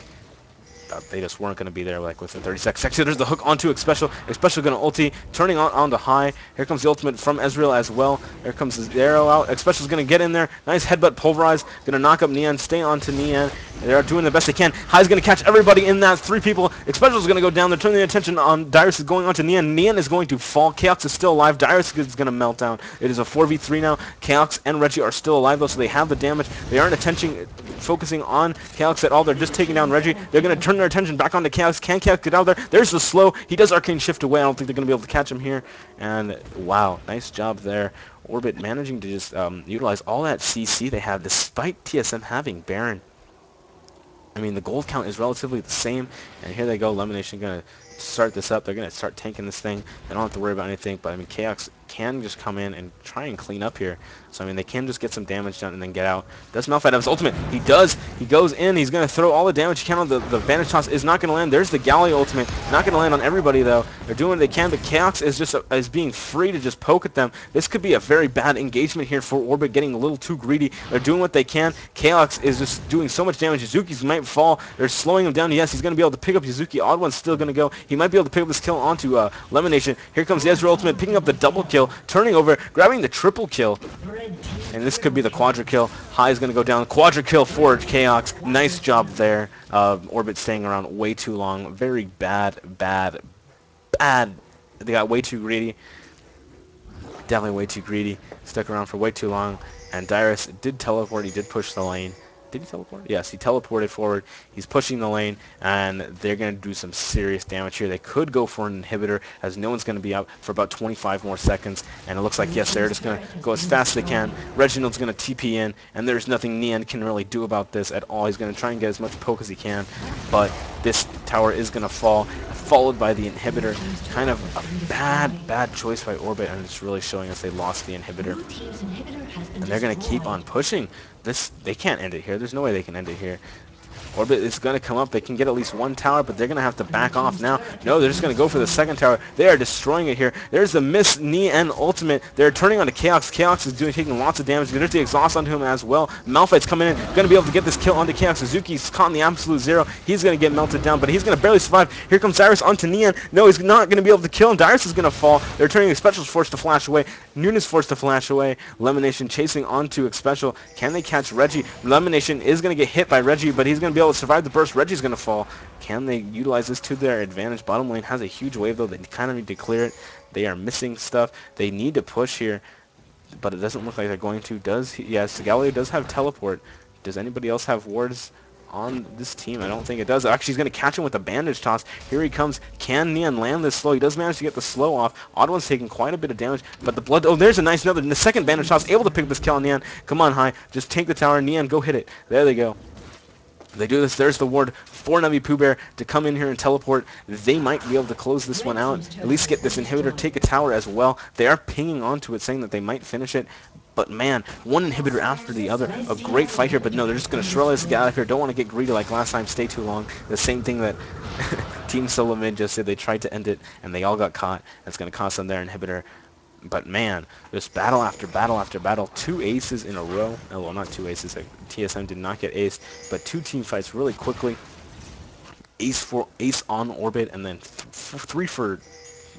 they just weren't going to be there like within 30 seconds. Actually, there's the hook onto Xpecial. Xpecial going to ulti, turning onto high. Here comes the ultimate from Ezreal as well. Here comes his arrow out. Xpecial's going to get in there. Nice headbutt pulverize. Going to knock up Nian. Stay onto Nian. They are doing the best they can. High's going to catch everybody in that. 3 people. Xpecial's going to go down. They're turning their attention on Dyrus is going onto Nian. Nian is going to fall. Chaos is still alive. Dyrus is going to melt down. It is a 4v3 now. Chaos and Reggie are still alive though, so they have the damage. They aren't focusing on Chaos at all. They're just taking down Reggie. They're going to turn their attention back onto Chaos. Can Chaos get out there? There's the slow. He does arcane shift away. I don't think they're going to be able to catch him here. And wow, nice job there. Orbit managing to just utilize all that CC they have despite TSM having Baron. I mean, the gold count is relatively the same, and here they go. Lemonation going to start this up. They're going to start tanking this thing. They don't have to worry about anything, but I mean, Chaos can just come in and try and clean up here. So, I mean, they can just get some damage done and then get out. Does Malphite have his ultimate? He does. He goes in. He's going to throw all the damage he can on the Vanish Toss. Is not going to land. There's the Galley ultimate. Not going to land on everybody, though. They're doing what they can, but Chaos is just is being free to just poke at them. This could be a very bad engagement here for Orbit, getting a little too greedy. They're doing what they can. Chaos is just doing so much damage. Yuzuki's might fall. They're slowing him down. Yes, he's going to be able to pick up Yuzuki. Odd One's still going to go. He might be able to pick up this kill onto Lemonation. Here comes the Ezreal ultimate, picking up the double kill, turning over, grabbing the triple kill. And this could be the quadra kill. High is going to go down. Quadra kill for Chaos. Nice job there. Orbit staying around way too long. Very bad. They got way too greedy. Definitely way too greedy. Stuck around for way too long. And Dyrus did teleport. He did push the lane. Did he teleport? Yes, he teleported forward. He's pushing the lane, and they're going to do some serious damage here. They could go for an inhibitor, as no one's going to be out for about 25 more seconds. And it looks like, yes, they're just going to go as fast as they can. Reginald's going to TP in, and there's nothing Nian can really do about this at all. He's going to try and get as much poke as he can, but this tower is going to fall, followed by the inhibitor. Kind of a bad choice by Orbit, and it's really showing us they lost the inhibitor. Blue team's inhibitor has been And they're going to keep on pushing. They can't end it here. There's no way they can end it here. Orbit is going to come up. They can get at least one tower, but they're going to have to back off now. No, they're just going to go for the second tower. They are destroying it here. There's the Miss Nian ultimate. They're turning onto Chaos. Chaos is taking lots of damage. There's the exhaust onto him as well. Malphite's coming in. Going to be able to get this kill onto Chaos. Suzuki's caught in the absolute zero. He's going to get melted down, but he's going to barely survive. Here comes Dyrus onto Nian. No, he's not going to be able to kill him. Dyrus is going to fall. They're turning Xpecial's forced to flash away. Noon is forced to flash away. Lemonation chasing onto Xpecial. Can they catch Reggie? Lemonation is going to get hit by Reggie, but he's going to be able to survive the burst. Reggie's going to fall. Can they utilize this to their advantage? Bottom lane has a huge wave, though. They kind of need to clear it. They are missing stuff. They need to push here, but it doesn't look like they're going to. Yes, Galileo does have teleport. Does anybody else have wards on this team? I don't think it does. Actually, he's going to catch him with a bandage toss. Here he comes. Can Nian land this slow? He does manage to get the slow off. Odd One's taking quite a bit of damage, but the blood... Oh, there's a nice another. The second bandage toss, able to pick up this kill on Nian. Come on, High. Just take the tower. Nian, go hit it. There they go. They do this. There's the ward for Navi Pooh Bear to come in here and teleport. They might be able to close this one out. At least get this inhibitor, take a tower as well. They are pinging onto it, saying that they might finish it. But man, one inhibitor after the other. A great fight here, but no, they're just going to Shrill this guy out of here. Don't want to get greedy like last time, stay too long. The same thing that Team Solo Mid just said they tried to end it, and they all got caught. That's going to cost them their inhibitor. But man, just battle after battle after battle. 2 aces in a row. Oh, well, not 2 aces. TSM did not get aced, but 2 team fights really quickly. Ace on orbit, and then 3 for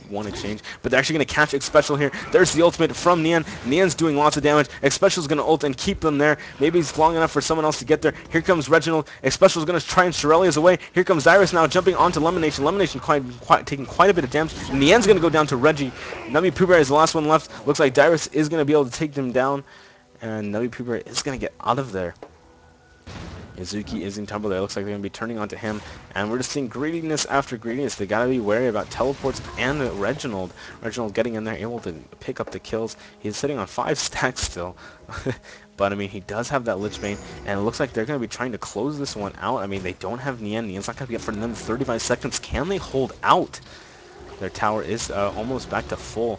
1 exchange. But they're actually going to catch X-Special here. There's the ultimate from Nian. Nian's doing lots of damage. X-Special's going to ult and keep them there. Maybe it's long enough for someone else to get there. Here comes Reginald. X-Special's going to try and Shirelia's away. Here comes Dyrus now jumping onto Lemonation. Lemonation taking quite a bit of damage. Nian's going to go down to Reggie. Nubby Poohbear is the last one left. Looks like Dyrus is going to be able to take them down. And Nubby Poohbear is going to get out of there. Izuki is in trouble there. Looks like they're going to be turning onto him. And we're just seeing greediness after greediness. They got to be wary about teleports and Reginald. Reginald getting in there, able to pick up the kills. He's sitting on 5 stacks still. But, I mean, he does have that Lich Bane. And it looks like they're going to be trying to close this one out. I mean, they don't have Nian. Nian's not going to be up for another 35 seconds. Can they hold out? Their tower is almost back to full.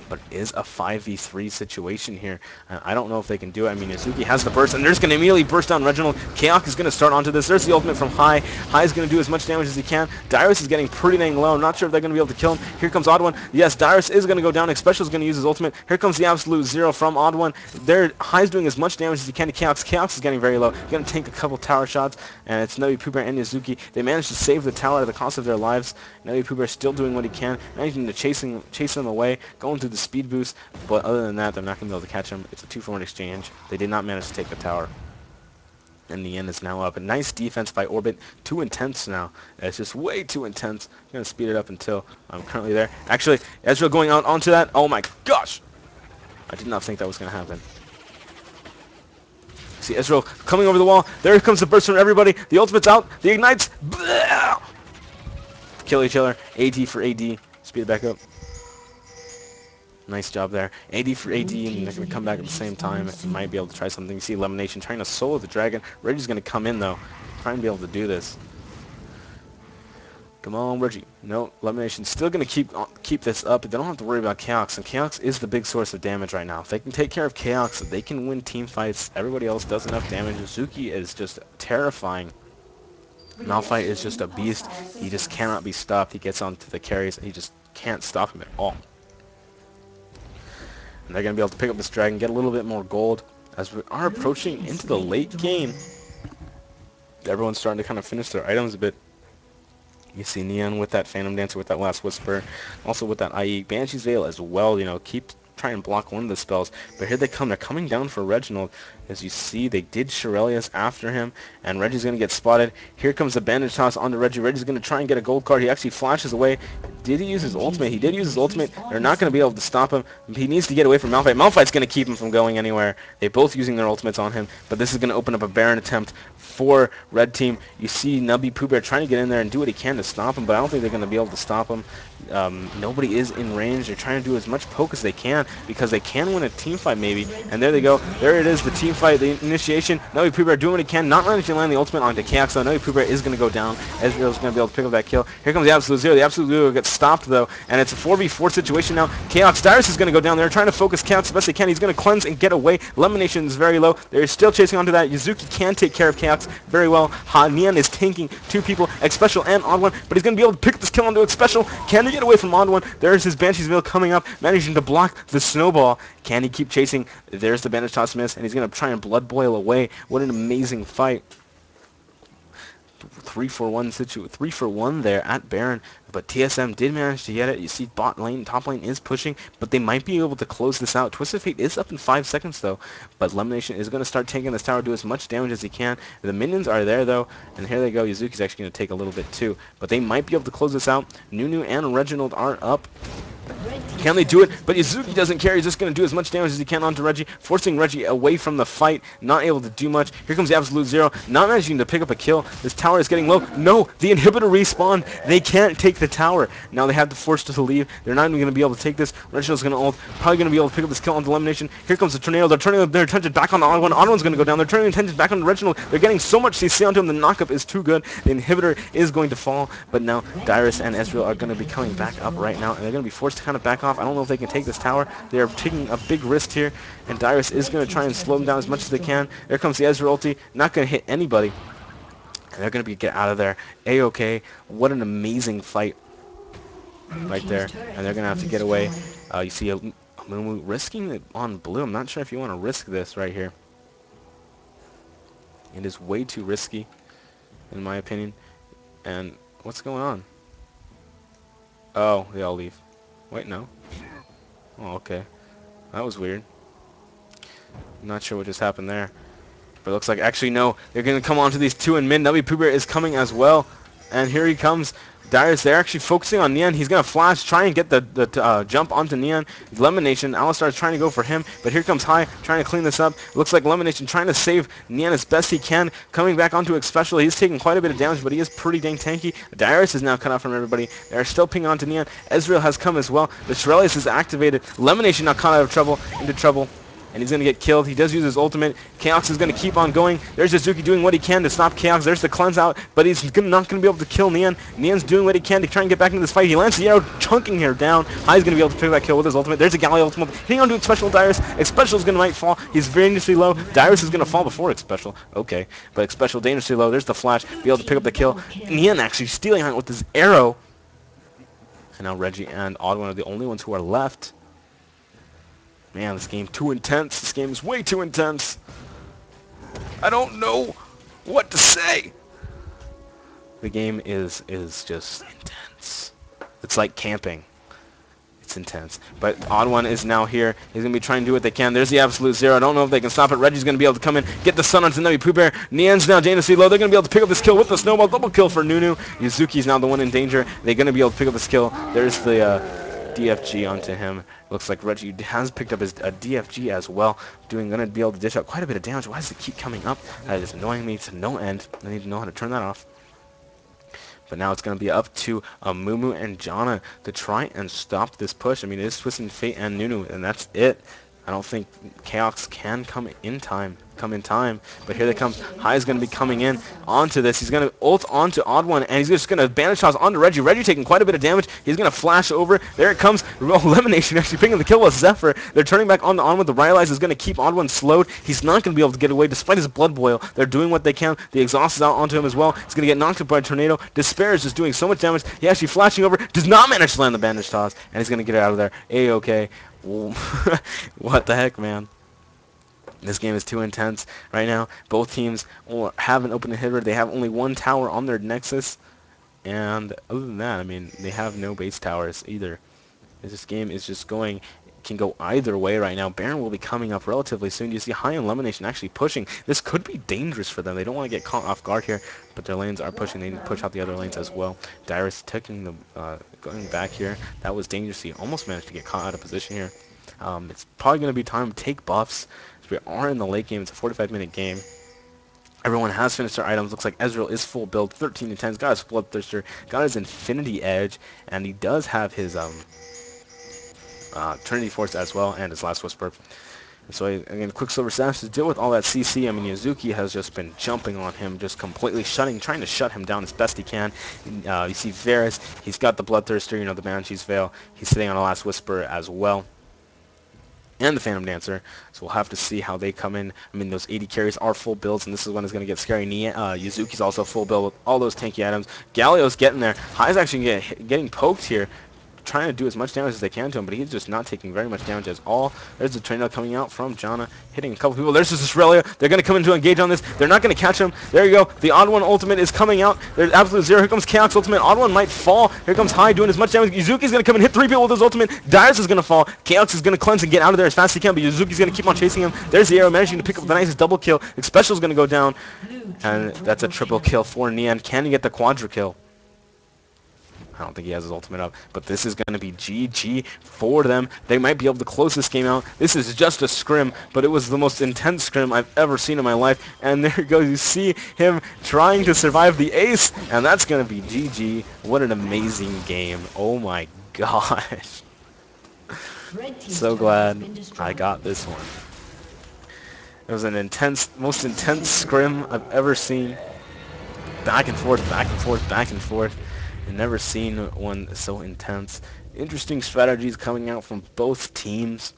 But it is a 5v3 situation here. I don't know if they can do it. I mean, Izuki has the burst, and they're just going to immediately burst down Reginald. Chaos is going to start onto this. There's the ultimate from Hai. Hai is going to do as much damage as he can. Dyrus is getting pretty dang low. I'm not sure if they're going to be able to kill him. Here comes Odd One. Yes, Dyrus is going to go down. X-Special is going to use his ultimate. Here comes the absolute zero from Odd One. Hai's doing as much damage as he can to Chaos. Chaos is getting very low. He's going to take a couple tower shots, and it's Nubby Poohbear and Izuki. They managed to save the tower at the cost of their lives. Nubby Poohbear still doing what he can, managing to chase them away, going through the speed boost. But other than that, they're not going to be able to catch him. It's a 2-for-1 exchange. They did not manage to take the tower. And the end is now up. A nice defense by Orbit. Too intense now. It's just way too intense. I'm going to speed it up until I'm currently there. Actually, Ezreal going out onto that. Oh my gosh! I did not think that was going to happen. See Ezreal coming over the wall. There comes the burst from everybody. The ultimate's out. The ignites. Blah! Kill each other. AD for AD. Speed it back up. Nice job there. AD for AD, and they're going to come back at the same time. You might be able to try something. You see Elimination trying to solo the dragon. Reggie's going to come in, though. Try and be able to do this. Come on, Reggie. No, Elimination's still going to keep this up. They don't have to worry about Chaos, and Chaos is the big source of damage right now. If they can take care of Chaos, they can win team fights. Everybody else does enough damage. Izuki is just terrifying. Malphite is just a beast. He just cannot be stopped. He gets onto the carries, and he just can't stop him at all. And they're going to be able to pick up this dragon, get a little bit more gold as we are approaching into the late game. Everyone's starting to kind of finish their items a bit. You see Neon with that Phantom Dancer, with that Last Whisper, also with that IE. Banshee's Veil as well, you know, keep trying to block one of the spells. But here they come. They're coming down for Reginald. As you see, they did Shirelia's after him, and Reggie's going to get spotted. Here comes the bandage toss onto Reggie. Reggie's going to try and get a gold card. He actually flashes away. Did he use his ultimate? He did use his ultimate. They're not going to be able to stop him. He needs to get away from Malphite. Malphite's going to keep him from going anywhere. They're both using their ultimates on him, but this is going to open up a Baron attempt for Red Team. You see Nubby Poohbear trying to get in there and do what he can to stop him, but I don't think they're going to be able to stop him. Nobody is in range. They're trying to do as much poke as they can because they can win a team fight maybe. And there they go. There it is, the team fight, the initiation. Nubby Poohbear doing what he can, not managing to land the ultimate onto Chaos, though. Nubby Poohbear is going to go down. Ezreal's going to be able to pick up that kill. Here comes the Absolute Zero. The Absolute Zero gets stopped, though, and it's a 4v4 situation now. Chaos, Dyrus is going to go down there, trying to focus Chaos the best they can. He's going to cleanse and get away. Elimination is very low. They're still chasing onto that. Yuzuki can take care of Chaos very well. Nian is tanking 2 people, X-Special and Odd One, but he's going to be able to pick this kill onto X-Special. Can he get away from Odd One? There's his Banshee's Veil coming up, managing to block the snowball. Can he keep chasing? There's the bandage toss miss, and he's going to try and blood boil away. What an amazing fight. 3 for 1 there at Baron, but TSM did manage to get it. You see bot lane, top lane is pushing, but they might be able to close this out. Twisted Fate is up in 5 seconds though, but Elimination is going to start taking this tower, do as much damage as he can. The minions are there though, and here they go. Yuzuki's actually going to take a little bit too, but they might be able to close this out. Nunu and Reginald are up. Can they do it? But Yuzuki doesn't care. He's just going to do as much damage as he can onto Reggie, forcing Reggie away from the fight, not able to do much. Here comes the Absolute Zero, not managing to pick up a kill. This tower is getting low. No, the inhibitor respawned. They can't take the tower. Now they have to force to leave. They're not even going to be able to take this. Reginald's going to ult. Probably going to be able to pick up this kill onto Elimination. Here comes the Tornado. They're turning their attention back on the Odd One. Odd One's going to go down. They're turning their attention back on Reginald. They're getting so much CC onto him. The knockup is too good. The inhibitor is going to fall. But now Dyrus and Ezreal are going to be coming back up right now, and they're going to be forced to kind of back off. I don't know if they can take this tower. They are taking a big risk here, and Dyrus is going to try and slow them down as much as they can. There comes the Ezreal ulti. Not going to hit anybody. And they're going to get out of there. A-okay. What an amazing fight Blue right team's there. turret And they're has going to have been to get away. destroyed. You see a Mumu risking it on blue. I'm not sure if you want to risk this right here. It is way too risky, in my opinion. And what's going on? Oh, they all leave. Wait, no. Oh, okay. That was weird. I'm not sure what just happened there. But it looks like, actually, no. They're going to come onto these two in mid. W. Pooh Bear is coming as well. And here he comes. Darius, they're actually focusing on Neon. He's going to flash, try and get the jump onto Neon. Lemonation, Alistar is trying to go for him. But here comes High, trying to clean this up. Looks like Lemonation trying to save Neon as best he can. Coming back onto Special. He's taking quite a bit of damage, but he is pretty dang tanky. Darius is now cut off from everybody. They're still pinging onto Neon. Ezreal has come as well. The Shirelius is activated. Lemonation now caught out of trouble, into trouble. And he's going to get killed. He does use his ultimate. Chaos is going to keep on going. There's Azuki doing what he can to stop Chaos. There's the cleanse out, but he's not going to be able to kill Neon. Neon's doing what he can to try and get back into this fight. He lands the arrow, chunking her down. High's going to be able to pick that kill with his ultimate. There's a Galley ultimate. Hitting onto Special Darius. Special is going to might fall. He's very dangerously low. Darius is going to fall before Special. Okay, but Special dangerously low. There's the flash. Be able to pick up the kill. Neon actually stealing on it with his arrow. And now Reggie and Odd One are the only ones who are left. Man, this game too intense. This game is way too intense. I don't know what to say. The game is just intense. It's like camping. It's intense. But Odd One is now here. He's going to be trying to do what they can. There's the absolute zero. I don't know if they can stop it. Reggie's going to be able to come in, get the stun onto Navi Pooh Bear. Neon's now dangerously low. They're going to be able to pick up this kill with the snowball. Double kill for Nunu. Yuzuki's now the one in danger. They're going to be able to pick up this kill. There's the DFG onto him. Looks like Reggie has picked up his DFG as well. Going to be able to dish out quite a bit of damage. Why does it keep coming up? That is annoying me to no end. I need to know how to turn that off. But now it's going to be up to Mumu and Janna to try and stop this push. I mean, it is Twisted Fate and Nunu, and that's it. I don't think Chaos can come in time. But here they come. High is going to be coming in onto this. He's going to ult onto Odd One, and he's just going to bandage toss onto Reggie. Reggie taking quite a bit of damage. He's going to flash over. There it comes. Elimination actually picking the kill with Zephyr. They're turning back on the On with the Rylai's is going to keep Odd One slowed. He's not going to be able to get away despite his blood boil. They're doing what they can. The exhaust is out onto him as well. He's going to get knocked up by a tornado. Despair is just doing so much damage. He actually flashing over. Does not manage to land the bandage toss, and he's going to get it out of there. A-okay. What the heck, man? This game is too intense right now. Both teams have an open inhibitor. They have only one tower on their Nexus. And other than that, I mean, they have no base towers either. This game is just going, can go either way right now. Baron will be coming up relatively soon. You see High and Elimination actually pushing. This could be dangerous for them. They don't want to get caught off guard here, but their lanes are pushing. They need to push out the other lanes as well. Darius taking the, going back here. That was dangerous. He almost managed to get caught out of position here. It's probably going to be time to take buffs. We are in the late game. It's a 45-minute game. Everyone has finished their items. Looks like Ezreal is full build, 13 and 10. He's got his Bloodthirster, got his Infinity Edge, and he does have his Trinity Force as well, and his Last Whisper. So again, Quicksilver Sash to deal with all that CC. I mean, Yuzuki has just been jumping on him, just completely trying to shut him down as best he can. You see Varus, he's got the Bloodthirster, you know, the Banshee's Veil. He's sitting on a Last Whisper as well. And the Phantom Dancer, so we'll have to see how they come in. I mean, those 80 carries are full builds, and this is when it's going to get scary. Yuzuki's also full build with all those tanky items. Galio's getting there. High's actually getting poked here, trying to do as much damage as they can to him, but he's just not taking very much damage at all. There's the tornado coming out from Janna, hitting a couple people. There's just Australia. They're going to come in to engage on this. They're not going to catch him. There you go. The Odd One ultimate is coming out. There's absolute zero. Here comes Chaos ultimate. Odd One might fall. Here comes High doing as much damage. Yuzuki's going to come and hit 3 people with his ultimate. Darius is going to fall. Chaos is going to cleanse and get out of there as fast as he can, but Yuzuki's going to keep on chasing him. There's the arrow, managing to pick up the nicest double kill. Special's going to go down, and that's a triple kill for Neon. Can he get the quadra kill? I don't think he has his ultimate up, but this is going to be GG for them. They might be able to close this game out. This is just a scrim, but it was the most intense scrim I've ever seen in my life. And there you go. You see him trying to survive the ace, and that's going to be GG. What an amazing game. Oh my gosh. So glad I got this one. It was an intense, most intense scrim I've ever seen. Back and forth, back and forth, back and forth. I've never seen one so intense. Interesting strategies coming out from both teams.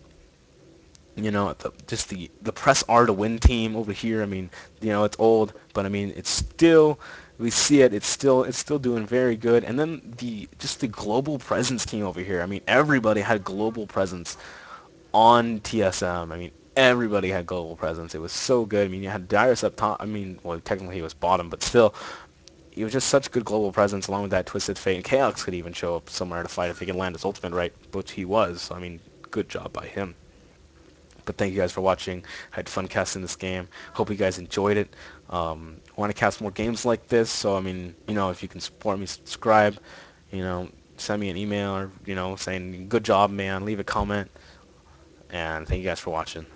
You know, just the press R to win team over here. I mean, you know, it's old, but I mean, it's still We see it. It's still doing very good. And then the global presence came over here. I mean, everybody had global presence on TSM. I mean, everybody had global presence. It was so good. I mean, you had Darius up top. I mean, well, technically he was bottom, but still, he was just such good global presence along with that Twisted Fate. And Chaos could even show up somewhere to fight if he can land his ultimate right, which he was. So, I mean, good job by him. But thank you guys for watching. I had fun casting this game. Hope you guys enjoyed it. Want to cast more games like this, so I mean, if you can support me, subscribe, send me an email or, saying good job, man. Leave a comment, and thank you guys for watching.